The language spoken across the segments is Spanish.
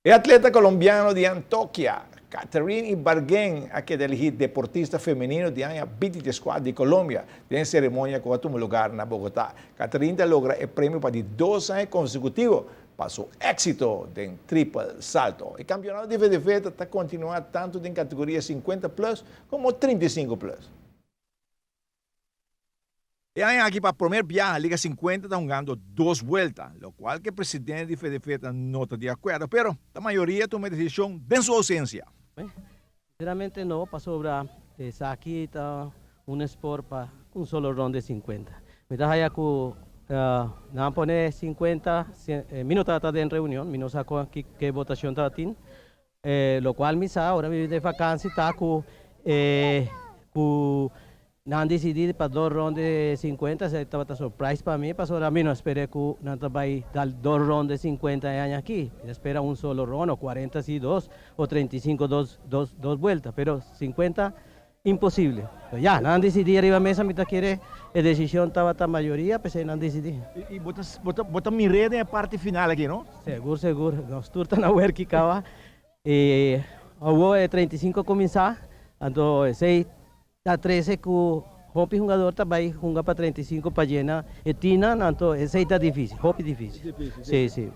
El atleta colombiano de Antioquia, Catherine Ibargüen, ha quedado elegida deportista femenino de año 24 de Colombia, en ceremonia que tuvo lugar en Bogotá. Catherine logra el premio para 2 años consecutivos para su éxito en triple salto. El campeonato de FDF está continuando tanto en categoría 50 plus como 35 plus. Y aquí para el primer viaje a Liga 50 está jugando 2 vueltas, lo cual que el presidente de FDF no está de acuerdo, pero la mayoría toma decisión en su ausencia. Sinceramente no, para sobrar, aquí está un sport para un solo round de 50. Mientras haya que poner 50 minutos está en reunión, mi no saco aquí qué votación está tin, lo cual mi sa ahora mi de vacancia está con no han decidido para 2 rounds de 50, se estaba surprise para mí, para ahora mí no esperé que no vaya a dar 2 rounds de 50 años aquí, espera un solo round, o 40 sí 2, o 35 dos vueltas, pero 50 imposible. Pero ya, no han decidido arriba de mesa, mitad quiere, la decisión estaba la mayoría, pues no han decidido. Y botas mi red en la parte final aquí, ¿no? Seguro, nos turtan a ver que acaba, hubo 35 comenzar, entonces 6 a 13 que Hopi jugador também juega para 35 para llenar e tina, entonces ese está difícil, Hopi difícil. Sí.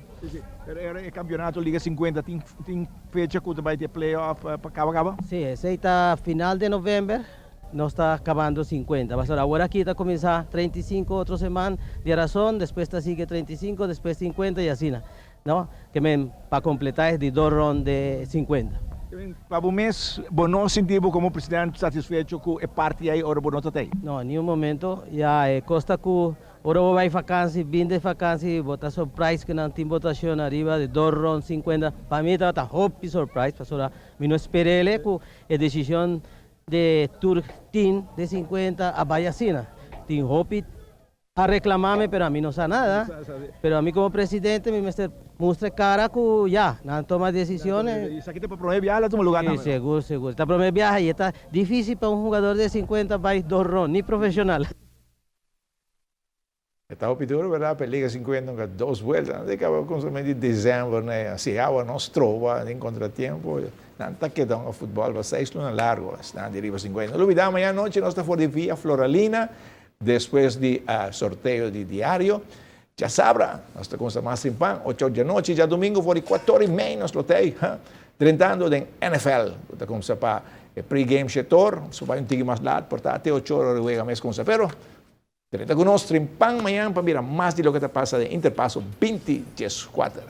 Pero el campeonato Liga 50 tiene fecha que vai ter playoff para acaba? Sí, ese está final de noviembre, no está acabando 50. Ahora aquí está comenzar 35 otra semana de razón, después está sigue 35, después 50 y así, ¿no? Que para completar es de 2 rounds de 50. Para o mês, não sentimos como presidente satisfeito com a parte aí, ora, não tem? Não, em nenhum momento. Já costa que ora vai vacância, vim de vacância, botar surprise que não tem votação arriba de 2 rounds 50. Para mim está hope surprise, para mim não esperei que a decisão de tour team de 50 a Bayacina. Tem hope a reclamarme, pero a mí no sabe nada. Pero a mí como presidente me muestra cara que ya, no toma decisiones. ¿Y aquí te promueve viaje a tu lugar? Sí, seguro. Está promueve viaje y está difícil para un jugador de 50 vais 2 rounds, ni profesional. Está optando, ¿verdad? Para Liga 50, 2 vueltas. De que consumir de dezembro, né? Assim, agora não se trova em contratempo. Não está quedando o futebol, vai 6 lunas largo, está de Liga 50. No olvidamos, amanhã à noite nós estamos de via Floralina, después de sorteo de diario. Ya sabrá, hasta con más en pan, 8 de la noche, ya domingo, por 4:30, nos lo tengo, trentando en NFL. Como se para el pre-game setor, se va un tigre más largo, por tanto, 8 horas de juega mes con se, pero, trenta con nosotros en pan mañana para mirar más de lo que te pasa de Interpaso 24.